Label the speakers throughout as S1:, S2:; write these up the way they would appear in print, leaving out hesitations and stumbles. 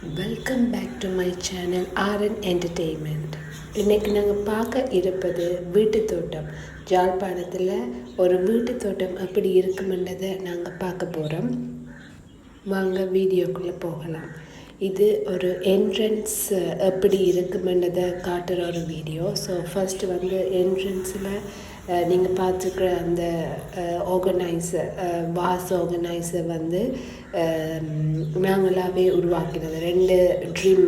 S1: Welcome back to my channel RN entertainment. இன்றைக்கி நாங்கள் பார்க்க இருப்பது வீட்டு தோட்டம். ஜாழ்ப்பாணத்தில் ஒரு வீட்டு தோட்டம் எப்படி இருக்குமென்றதை நாங்கள் பார்க்க போகிறோம். வாங்க வீடியோக்குள்ளே போகலாம். இது ஒரு என்ட்ரன்ஸ் எப்படி இருக்குமென்றதை காட்டுற ஒரு வீடியோ. ஸோ ஃபஸ்ட்டு வந்து என்ட்ரன்ஸில் நீங்கள் பார்த்துக்கிற அந்த ஆர்கனைசர் வாஸ் ஆர்கனைசர் வந்து நாங்களாகவே உருவாக்கினது. 2 ட்ரீம்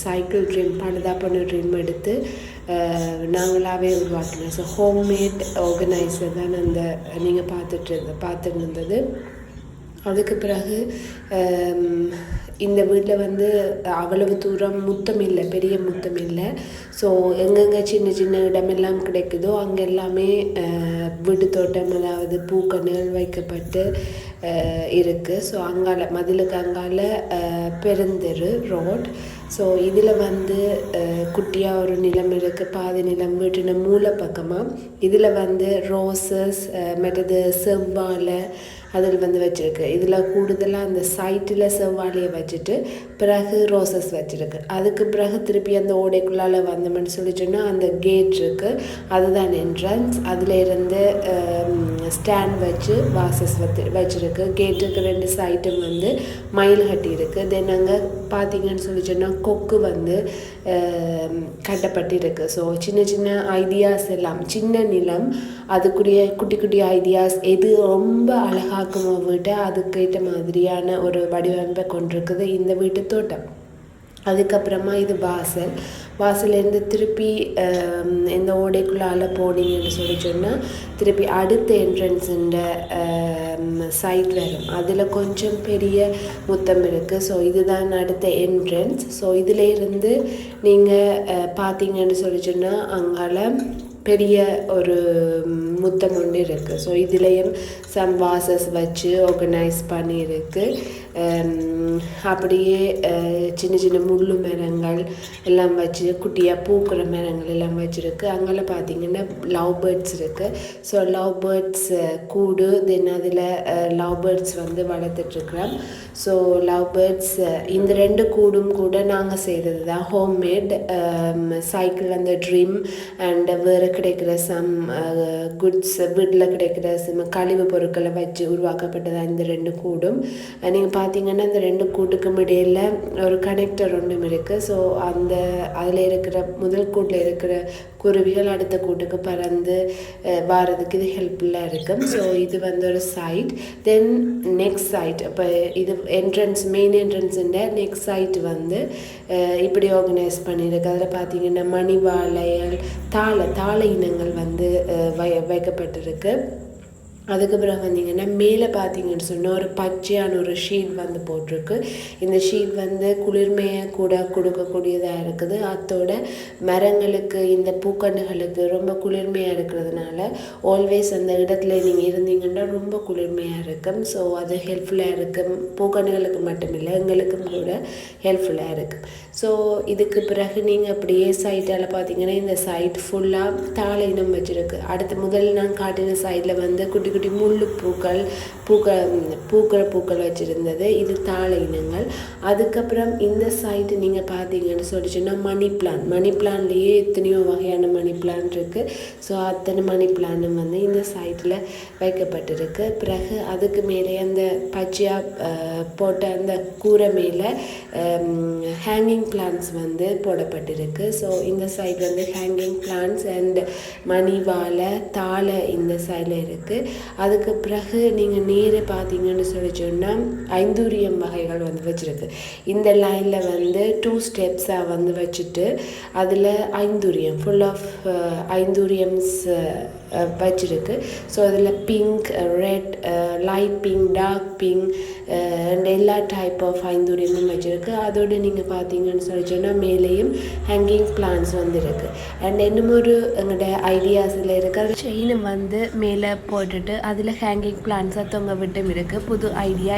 S1: சைக்கிள் ட்ரீம் பழுதாப்பண்ண ட்ரீம் எடுத்து நாங்களாகவே உருவாக்கினோம். ஸோ ஹோம்மேட் ஆர்கனைசர் தான் அந்த நீங்கள் பார்த்துட்டு இருந்தது. அதுக்கு பிறகு இந்த வீட்டில் வந்து அவ்வளவு தூரம் முத்தம் இல்லை, பெரிய முத்தம் இல்லை. ஸோ எங்கெங்கே சின்ன சின்ன இடமெல்லாம் கிடைக்குதோ அங்கே எல்லாமே வீட்டு தோட்டம், அதாவது பூக்கணுகள் வைக்கப்பட்டு இருக்குது. ஸோ அங்கால மதிலுக்கு அங்கால பெருந்தெரு ரோட். ஸோ இதில் வந்து குட்டியாக ஒரு நிலம் இருக்குது, பாதி நிலம் வீட்டின மூல பக்கமாக. இதில் வந்து ரோசஸ் மற்றது செவ்வாழை அதில் வந்து வச்சுருக்கு. இதில் கூடுதலாக அந்த சைட்டில் செவ்வாழையை வச்சுட்டு பிறகு ரோசஸ் வச்சுருக்கு. அதுக்கு பிறகு திருப்பி அந்த ஓடைக்குள்ளால் வந்தோம்னு சொல்லிச்சோன்னா அந்த கேட் இருக்குது, அதுதான் என்ட்ரன்ஸ். அதில் இருந்து ஸ்டாண்ட் வச்சு வாசஸ் வச்சுருக்கு. கேட்டுக்கு 2 சைட்டும் வந்து மயில் கட்டி இருக்குது. தென் அங்கே பார்த்தீங்கன்னு சொல்லிச்சோன்னா கொக்கு வந்து கட்டப்பட்டு இருக்குது. ஸோ சின்ன சின்ன ஐடியாஸ் எல்லாம், சின்ன நிலம், அதுக்குரிய குட்டி குட்டி ஐடியாஸ் எது ரொம்ப அழகாக்குமோ வீட்டை அதுக்கேற்ற மாதிரியான ஒரு வடிவமைப்பை கொண்டிருக்குது இந்த வீட்டு தோட்டம். அதுக்கப்புறமா இது வாசலேருந்து திருப்பி இந்த ஓடைக்குள்ளால் போனீங்கன்னு சொல்லி சொன்னால் திருப்பி அடுத்த என்ட்ரன்ஸுன்ற சைட் வரும். அதில் கொஞ்சம் பெரிய முத்தம் இருக்குது. ஸோ இதுதான் அடுத்த என்ட்ரன்ஸ். ஸோ இதில் இருந்து நீங்கள் பார்த்தீங்கன்னு சொல்லி சொன்னால் அங்கால பெரிய ஒரு முத்தம் ஒன்று இருக்குது. ஸோ இதுலேயும் சம் வாசஸ் வச்சு ஆர்கனைஸ் பண்ணியிருக்கு. அப்படியே சின்ன சின்ன முள்ளு மரங்கள் எல்லாம் வச்சு குட்டியாக பூக்கிற மரங்கள் எல்லாம் வச்சுருக்கு. அங்கெல்லாம் பார்த்தீங்கன்னா லவ் பேர்ட்ஸ் இருக்குது. ஸோ லவ் பேர்ட்ஸ் கூடு, தென் அதில் லவ் பேர்ட்ஸ் வந்து வளர்த்துட்ருக்குறோம். ஸோ லவ் பேர்ட்ஸ் இந்த 2 கூடும் கூட நாங்கள் செய்கிறது தான், ஹோம்மேட். சைக்கிள் அந்த ட்ரீம் அண்ட் வேறு கிடைக்கிற சம் குட்ஸ், வீட்டில் கிடைக்கிற சில கழிவு பொருட்களை வச்சு உருவாக்கப்பட்டதாக இந்த 2 கூடும். நீங்கள் பார்த்தீங்கன்னா இந்த 2 கூட்டுக்கும் இடையில் ஒரு கனெக்டர் ஒன்றும் இருக்குது. ஸோ அதில் இருக்கிற முதல் கூட்டில் இருக்கிற குருவிகள் அடுத்த கூட்டுக்கு பறந்து வாரதுக்கு இது ஹெல்ப்ஃபுல்லாக இருக்கும். ஸோ இது வந்து ஒரு சைட். தென் நெக்ஸ்ட் சைட், இப்போ இது என்ட்ரன்ஸ், மெயின் என்ட்ரன்ஸுன்ற நெக்ஸ்ட் சைட் வந்து இப்படி ஆர்கனைஸ் பண்ணியிருக்கு. அதில் பார்த்தீங்கன்னா மணி வாழைகள், தாழை இனங்கள் வந்து வைக்கப்பட்டிருக்கு. அதுக்கு பிறகு வந்தீங்கன்னா மேலே பார்த்தீங்கன்னு சொன்னால் ஒரு பச்சையான ஒரு ஷீட் வந்து போட்டிருக்கு. இந்த ஷீட் வந்து குளிர்மையை கூட கொடுக்கக்கூடியதாக இருக்குது. அத்தோட மரங்களுக்கு, இந்த பூக்கண்டுகளுக்கு ரொம்ப குளிர்மையாக இருக்கிறதுனால ஆல்வேஸ் அந்த இடத்துல நீங்கள் இருந்தீங்கன்னா ரொம்ப குளிர்மையாக இருக்கும். ஸோ அது ஹெல்ப்ஃபுல்லாக இருக்கும், பூக்கண்டுகளுக்கு மட்டுமில்லை எங்களுக்கும் கூட ஹெல்ப்ஃபுல்லாக இருக்கும். ஸோ இதுக்கு பிறகு நீங்கள் அப்படியே சைட்டால் பார்த்தீங்கன்னா இந்த சைட் ஃபுல்லாக தாழை இனம் வச்சுருக்கு. அடுத்து முதல்ல நான் காட்டின சைடில் வந்து குட்டி குட்டி முள்ளு பூக்கள் வச்சுருந்தது, இது தாழை இனங்கள். அதுக்கப்புறம் இந்த சைட்டு நீங்கள் பார்த்தீங்கன்னு சொல்லிச்சுன்னா மணி பிளான்லேயே எத்தனையோ வகையான மணி பிளான் இருக்குது. ஸோ அத்தனை மணி பிளானும் வந்து இந்த சைட்டில் வைக்கப்பட்டிருக்கு. பிறகு அதுக்கு மேலே அந்த பச்சையாக போட்ட அந்த கூரை மேலே ஹேங்கிங் பிளான்ஸ் வந்து போடப்பட்டிருக்கு. ஸோ இந்த சைட் வந்து ஹேங்கிங் பிளான்ஸ் அண்ட் மணி வாழை, தாழை இந்த சைடில் இருக்குது. அதுக்கு பிறகு நீங்கள் நேரே பார்த்தீங்கன்னு சொல்லி சொன்னால் ஐந்தூரியம் வகைகள் வந்து வச்சுருக்கு. இந்த லைனில் வந்து 2 ஸ்டெப்ஸாக வந்து வச்சுட்டு அதில் ஐந்தூரியம், ஃபுல் ஆஃப் ஐந்தூரியம்ஸ் வச்சுருக்கு. ஸோ அதில் pink, red, light pink, dark pink and எல்லா டைப் ஆஃப் ஐந்தூரியமும் வச்சுருக்கு. அதோடு நீங்கள் பார்த்தீங்கன்னு சொல்லி சொன்னால் மேலேயும் ஹேங்கிங் பிளான்ஸ் வந்து இருக்குது. அண்ட் இன்னும் ஒரு எங்களோட ஐடியாஸில் இருக்குது, செயினை வந்து மேலே போட்டுட்டு அதில் ஹேங்கிங் பிளான்ஸாக தொங்க விட்டும் இருக்குது. புது ஐடியா.